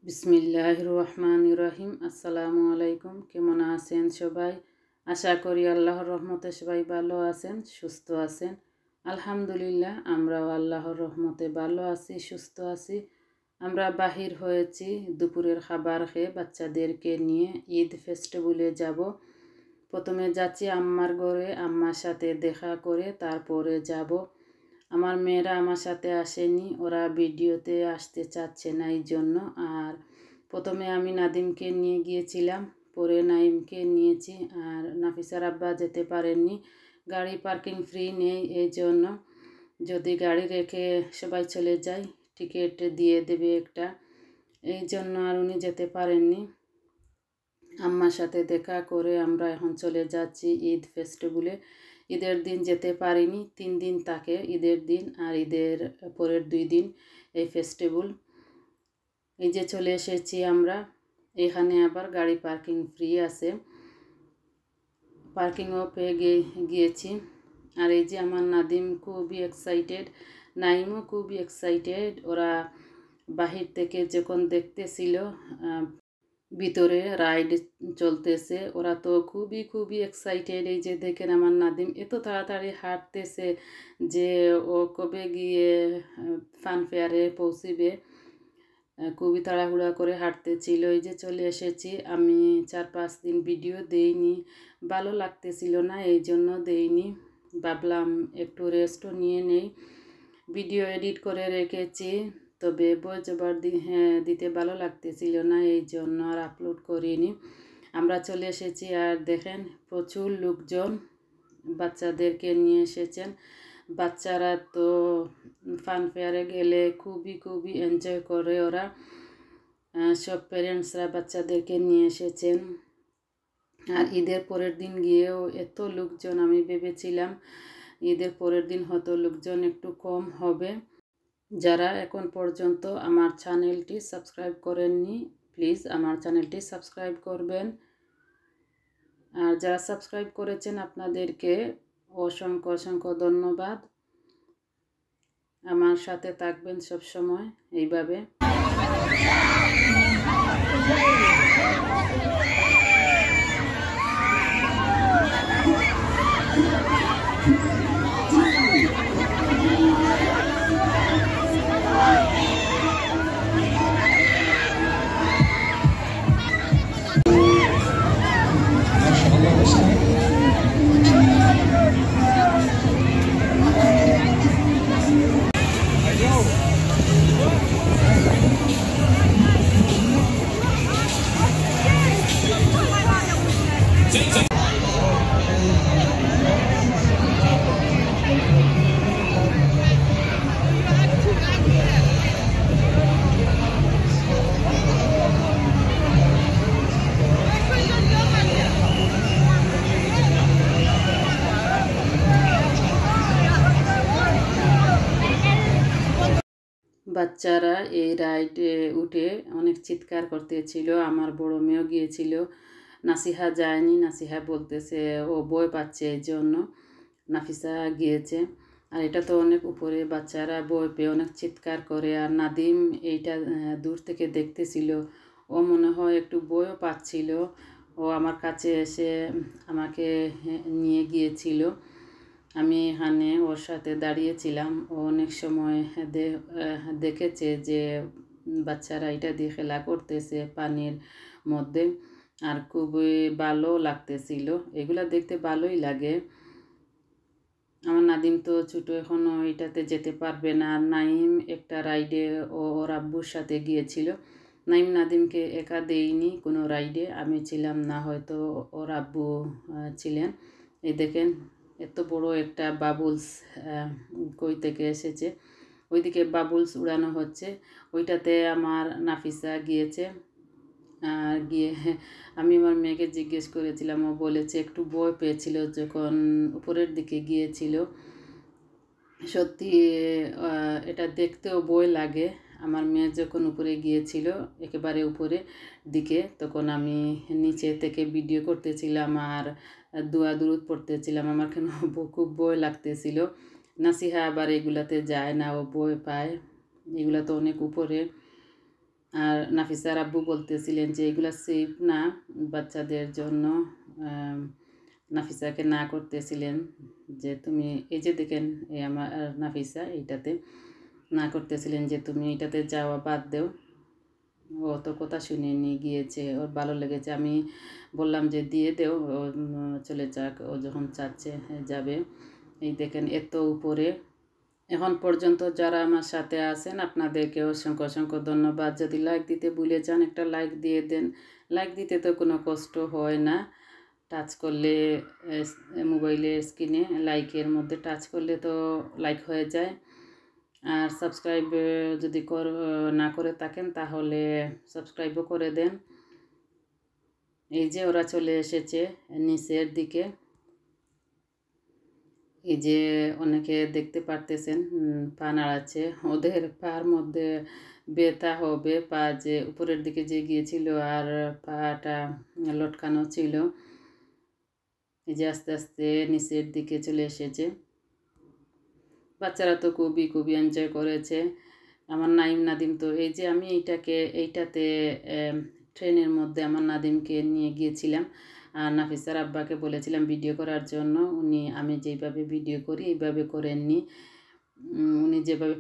বিসমিল্লাহির রহমানির রহিম। আসসালামু আলাইকুম। কেমন আছেন সবাই? আশা করি আল্লাহর রহমতে সবাই ভালো আছেন, সুস্থ আছেন। আলহামদুলিল্লাহ, আমরাও আল্লাহর রহমতে ভালো আছি, সুস্থ আছি। আমরা বাহির হয়েছি দুপুরের খাবার খেয়ে বাচ্চাদেরকে নিয়ে ঈদ ফেস্টিভ্যালে যাব। প্রথমে যাচ্ছি আম্মার ঘরে, আম্মার সাথে দেখা করে তারপরে যাব। আমার মেয়েরা আমার সাথে আসেনি, ওরা ভিডিওতে আসতে চাচ্ছে না এই জন্য। আর প্রথমে আমি নাদিমকে নিয়ে গিয়েছিলাম, পরে নাইমকে নিয়েছি। আর নাফিসার আব্বা যেতে পারেননি, গাড়ি পার্কিং ফ্রি নেই, এই জন্য যদি গাড়ি রেখে সবাই চলে যায় টিকিট দিয়ে দেবে একটা, এই জন্য আর উনি যেতে পারেননি। আম্মার সাথে দেখা করে আমরা এখন চলে যাচ্ছি ঈদ ফেস্টিভ্যালে। ঈদের দিন যেতে পারিনি, 3 দিন থাকে ঈদের দিন আর ঈদের পরের 2 দিন এই ফেস্টিভ্যাল। এই যে চলে এসেছি আমরা, এখানে আবার গাড়ি পার্কিং ফ্রি আছে, পার্কিংও পেয়ে গিয়েছি। আর এই যে আমার নাদিম খুবই এক্সাইটেড, নাইমও খুবই এক্সাইটেড। ওরা বাহির থেকে যখন দেখতেছিল ভিতরে রাইড চলতেছে, ওরা তো খুবই এক্সাইটেড। এই যে দেখেন আমার নাদিম এত তাড়াতাড়ি হাঁটতেছে যে ও কবে গিয়ে ফান ফেয়ারে পৌঁছিবে, খুবই তাড়াহুড়া করে হাঁটতেছিল। এই যে চলে এসেছি। আমি 4-5 দিন ভিডিও দেইনি, ভালো লাগতেছিল না, এই জন্য দেইনি। ভাবলাম একটু রেস্টও নিয়ে নেই। ভিডিও এডিট করে রেখেছি, তবে ভয়েস ওভার দিতে ভালো লাগতেছিল না, এই জন্য আর আপলোড করিনি। আমরা চলে এসেছি আর দেখেন প্রচুর লোকজন বাচ্চাদেরকে নিয়ে এসেছেন। বাচ্চারা তো ফান ফেয়ারে গেলে খুবই এনজয় করে ওরা। সব প্যারেন্টসরা বাচ্চাদেরকে নিয়ে এসেছেন। আর ঈদের পরের দিন গিয়েও এত লোকজন, আমি ভেবেছিলাম ঈদের পরের দিন হয়তো লোকজন একটু কম হবে। যারা এখন পর্যন্ত আমার চ্যানেলটি সাবস্ক্রাইব করেননি, প্লিজ আমার চ্যানেলটি সাবস্ক্রাইব করবেন। আর যারা সাবস্ক্রাইব করেছেন আপনাদেরকে অসংখ্য ধন্যবাদ। আমার সাথে থাকবেন সব সময় এইভাবে। বাচ্চারা এই রাইডে উঠে অনেক চিৎকার করতেছিল। আমার বড় মেয়েও গিয়েছিল, নাসিহা যায়নি। নাসিহা বলতেছে ও ভয় পাচ্ছে, এই জন্য। নাফিসা গিয়েছে। আর এটা তো অনেক উপরে, বাচ্চারা ভয় পেয়ে অনেক চিৎকার করে। আর নাদিম এইটা দূর থেকে দেখতেছিল, ও মনে হয় একটু ভয়ও পাচ্ছিল। ও আমার কাছে এসে আমাকে নিয়ে গিয়েছিল। আমি এখানে ওর সাথে দাঁড়িয়েছিলাম। ও অনেক সময় দেখেছে যে বাচ্চারা এটা দিয়ে খেলা করতেছে পানির মধ্যে, আর খুবই ভালো লাগতেছিল। এগুলা দেখতে ভালোই লাগে। আমার নাদিম তো ছোটো, এখনও এটাতে যেতে পারবে না। আর নাইম একটা রাইডে ওর আব্বুর সাথে গিয়েছিল। নাইম নাদিমকে একা দেইনি কোনো রাইডে, আমি ছিলাম না, হয়তো ওর আব্বু ছিলেন। এই দেখেন এত বড় একটা বাবুলস কই থেকে এসেছে, ওইদিকে বাবুলস উড়ানো হচ্ছে, ওইটাতে আমার নাফিসা গিয়েছে। আর গিয়ে আমি আমার মেয়েকে জিজ্ঞেস করেছিলাম, ও বলেছে একটু ভয় পেয়েছিল যখন উপরের দিকে গিয়েছিল। সত্যি এটা দেখতেও ভয় লাগে। আমার মেয়ে যখন উপরে গিয়েছিল একেবারে উপরে দিকে, তখন আমি নিচে থেকে ভিডিও করতেছিলাম আর দুরূদ পড়তেছিলাম। আমার কেন খুব ভয় লাগতেছিল। নাসিহা আবার এগুলাতে যায় না, ও ভয় পায়, এগুলা তো অনেক উপরে। আর নাফিসার আব্বু বলতেছিলেন যে এগুলো সেফ না বাচ্চাদের জন্য। নাফিসাকে না করতেছিলেন যে তুমি এই যে দেখেন এই আমার নাফিসা এইটাতে না করতেছিলেন যে তুমি এটাতে যাওয়া বাদ দেও। ও তো কথা শুনে নিয়ে গিয়েছে, ওর ভালো লেগেছে। আমি বললাম যে দিয়ে দেও, ও চলে যাক, ও যখন চাচ্ছে যাবে। এই দেখেন এত উপরে। এখন পর্যন্ত যারা আমার সাথে আছেন আপনাদেরকে অসংখ্য অসংখ্য ধন্যবাদ। যদি লাইক দিতে ভুলে যান একটা লাইক দিয়ে দেন। লাইক দিতে তো কোনো কষ্ট হয় না, টাচ করলে মোবাইলের স্ক্রিনে লাইকের মধ্যে টাচ করলে তো লাইক হয়ে যায়। আর সাবস্ক্রাইব যদি না করে থাকেন তাহলে সাবস্ক্রাইবও করে দেন। এই যে ওরা চলে এসেছে নিচের দিকে। এই যে অনেকে দেখতে পারতেছেন পা নাড়াচ্ছে, ওদের পার মধ্যে ব্যথা হবে। পা যে উপরের দিকে যে গিয়েছিল আর পাটা লটকানো ছিল। এই যে আস্তে আস্তে নিচের দিকে চলে এসেছে। বাচ্চারা তো খুবই খুবই এনজয় করেছে। আমার নাইম নাদিম তো এই যে আমি এইটাতে ট্রেনের মধ্যে আমার নাদিমকে নিয়ে গিয়েছিলাম। আর নাফিসার আব্বাকে বলেছিলাম ভিডিও করার জন্য। আমি যেভাবে ভিডিও করি এইভাবে করেননি, উনি যেভাবে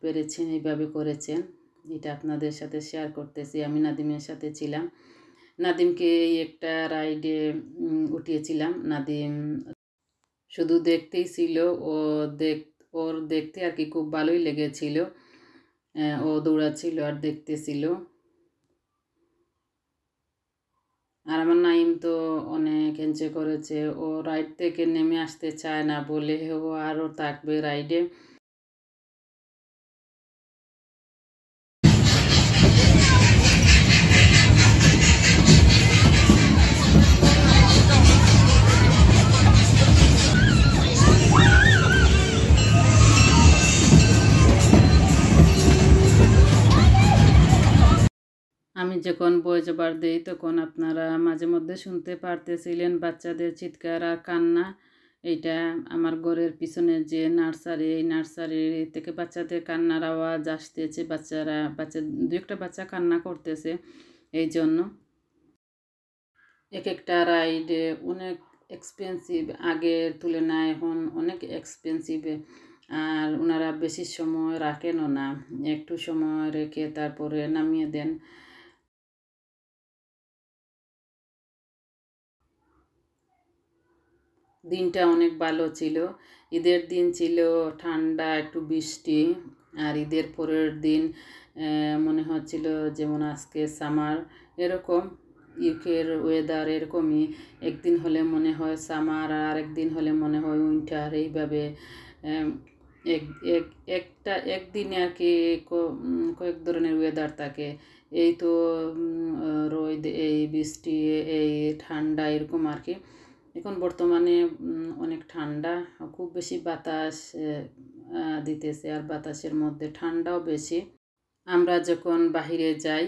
পেরেছেন এইভাবে করেছেন। এটা আপনাদের সাথে শেয়ার করতেছি। আমি নাদিমের সাথে ছিলাম, নাদিমকে এই একটা রাইডে উঠিয়েছিলাম। নাদিম শুধু দেখতেই ছিল, ওর দেখতে আর কি খুব ভালোই লেগেছিল। ও দৌড়াচ্ছিল আর দেখতেছিল। আর আমার নাইম তো অনেক এনজয় করেছে। ও রাইড থেকে নেমে আসতে চায় না বলে ও আরও থাকবে রাইডে। আমি যখন ভয়েস ওভার দিই তখন আপনারা মাঝে মধ্যে শুনতে পারতেছিলেন বাচ্চাদের চিৎকার আর কান্না। এইটা আমার ঘরের পিছনে যে নার্সারি, এই নার্সারি থেকে বাচ্চাদের কান্নার আওয়াজ আসতেছে। দু একটা বাচ্চা কান্না করতেছে। এই জন্য এক একটা রাইডে অনেক এক্সপেন্সিভ, আগের তুলনায় এখন অনেক এক্সপেন্সিভ। আর ওনারা বেশি সময় রাখেনও না, একটু সময় রেখে তারপরে নামিয়ে দেন। দিনটা অনেক ভালো ছিল। ঈদের দিন ছিল ঠান্ডা, একটু বৃষ্টি। আর ঈদের পরের দিন মনে হচ্ছিল যেমন আজকে সামার। এরকম ইউকের ওয়েদার এরকমই, একদিন হলে মনে হয় সামার আর একদিন হলে মনে হয় উইন্টার। এইভাবে একদিনে আর কি কয়েক ধরনের ওয়েদার থাকে। এই তো রোদ, এই বৃষ্টি, এই ঠান্ডা, এরকম আর কি। এখন বর্তমানে অনেক ঠান্ডা, খুব বেশি বাতাস দিতেছে আর বাতাসের মধ্যে ঠান্ডাও বেশি। আমরা যখন বাহিরে যাই,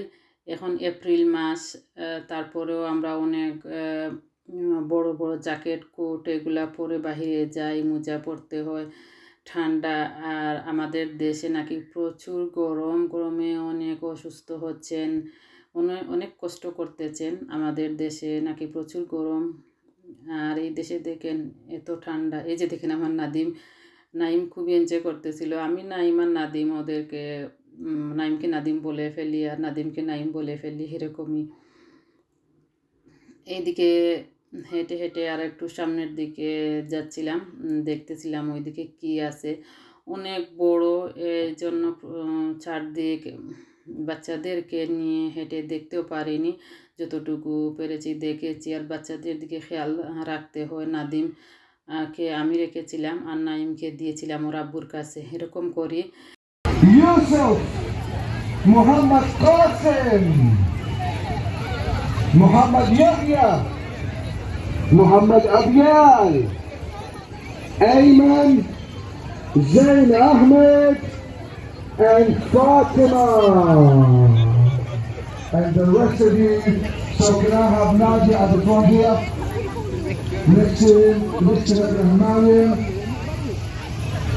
এখন এপ্রিল মাস, তারপরেও আমরা অনেক বড় বড় জ্যাকেট কোট এগুলা পরে বাহিরে যাই, মোজা পরতে হয়, ঠান্ডা। আর আমাদের দেশে নাকি প্রচুর গরমে অনেক অসুস্থ হচ্ছেন, অনেক কষ্ট করতেছেন। আমাদের দেশে নাকি প্রচুর গরম, আর এই দেশে দেখেন এত ঠান্ডা। এই যে দেখেন আমার নাইম খুবই এনজয় করতেছিল। আমি নাইম আর নাদিম ওদেরকে নাইমকে নাদিম বলে ফেলি আর নাদিমকে নাইম বলে ফেলি, এরকমই। এইদিকে হেঁটে হেঁটে আর একটু সামনের দিকে যাচ্ছিলাম, দেখতেছিলাম ওইদিকে কি আছে। অনেক বড়, এই জন্য চারদিক বাচ্চাদেরকে নিয়ে হেঁটে দেখতেও পারিনি। যতটুকু পেরেছি দেখেছি। আর বাচ্চাদের দিকে খেয়াল রাখতে হয়। নাদিমকে আমি রেখেছিলাম আর নাইমকে দিয়েছিলাম ওর আব্বুর কাছে, এরকম করি। Yusuf, Mohammad Kasem, Mohammad Yahya, Mohammad আবিয়াল, Ayman, Zain Ahmed, and Fatima. And the rest of you, so can I have Nadia at the front here? Next to Mr. Rahmanian.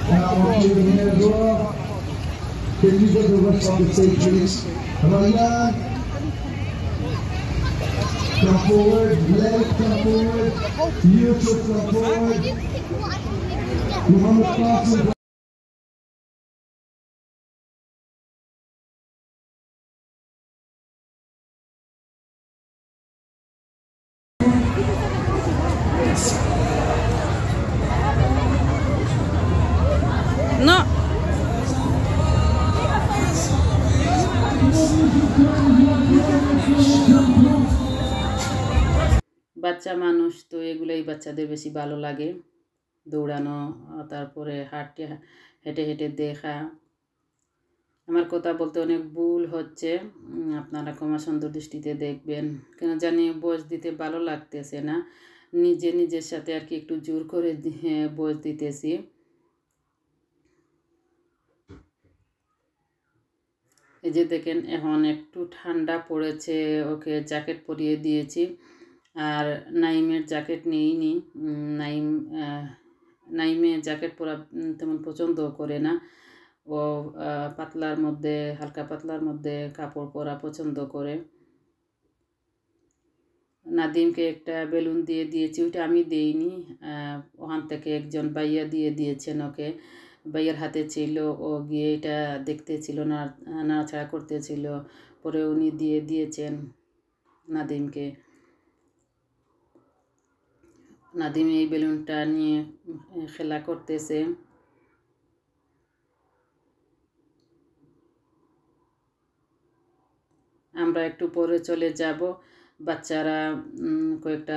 And I want you to here as well. Can you get the rest on the stage, please? Ryan, come forward. Blake, come forward. Yusuf, come forward. Muhammad Qasim. No. বাচ্চা মানুষ তো এগুলোই বাচ্চাদের বেশি ভালো লাগে, দৌড়ানো, তারপরে হেঁটে হেঁটে দেখা। আমার কথা বলতে অনেক ভুল হচ্ছে, আপনারা ক্ষমা সুন্দর দৃষ্টিতে দেখবেন। কেন জানি বয়স দিতে ভালো লাগতেছে না, নিজের সাথে আর কি একটু জোর করে বয়স দিতেছি। এই যে দেখেন এখন একটু ঠান্ডা পড়েছে, ওকে জ্যাকেট পরিয়ে দিয়েছি। আর নাইমের জ্যাকেট নিইনি, নাইমে জ্যাকেট পরা তেমন পছন্দ করে না। ও পাতলার মধ্যে, হালকা পাতলার মধ্যে কাপড় পরা পছন্দ করে। নাদিমকে একটা বেলুন দিয়ে দিয়েছি, ওইটা আমি দিইনি, ওখান থেকে একজন ভাইয়া দিয়ে দিয়েছেন ওকে। ভাইয়ার হাতে ছিল, ও গিয়ে এটা দেখতেছিল, নাড়াচাড়া করতেছিল, পরে উনি দিয়ে দিয়েছেন নাদিমকে। নাদিম এই বেলুনটা নিয়ে খেলা করতেছে। আমরা একটু পরে চলে যাব, বাচ্চারা কয়েকটা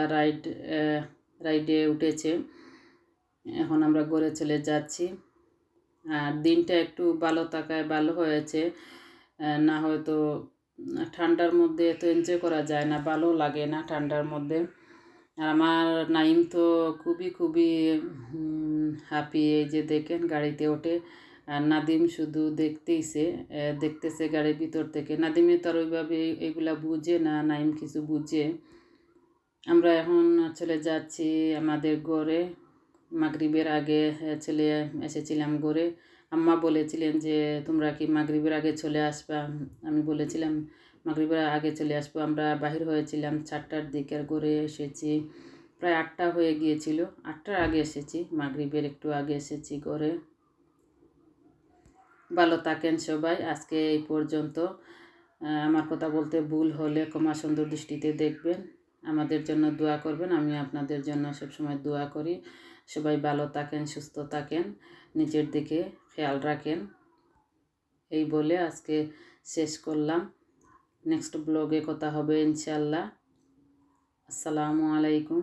রাইডে উঠেছে, এখন আমরা ঘরে চলে যাচ্ছি। আর দিনটা একটু ভালো থাকায় ভালো হয়েছে, না হয়তো ঠান্ডার মধ্যে তো এনজয় করা যায় না, ভালো লাগে না ঠান্ডার মধ্যে। আর আমার নাইম তো খুবই হ্যাপি। এই যে দেখেন গাড়িতে ওঠে, আর নাদিম শুধু দেখতেছে গাড়ির ভিতর থেকে। নাদিমে তো আর ওইভাবে এগুলা বুঝে না, নাইম কিছু বুঝে। আমরা এখন চলে যাচ্ছি আমাদের ঘরে। মাগরিবের আগে চলে এসেছিলাম ঘরে। আম্মা বলেছিলেন যে তোমরা কি মাগরিবের আগে চলে আসবা, আমি বলেছিলাম মাগরিবের আগে চলে আসবো। আমরা বাহির হয়েছিলাম 4টার দিকে, ঘরে এসেছি প্রায় 8টা হয়ে গিয়েছিল। 8টার আগে এসেছি, মাগরিবের একটু আগে এসেছি ঘরে। ভালো থাকেন সবাই, আজকে এই পর্যন্ত। আমার কথা বলতে ভুল হলে ক্ষমা সুন্দর দৃষ্টিতে দেখবেন, আমাদের জন্য দোয়া করবেন। আমি আপনাদের জন্য সবসময় দোয়া করি। সবাই ভালো থাকেন, সুস্থ থাকেন, নিজের দিকে খেয়াল রাখেন। এই বলে আজকে শেষ করলাম। নেক্সট ব্লগে কথা হবে ইনশাল্লাহ। আসসালামু আলাইকুম।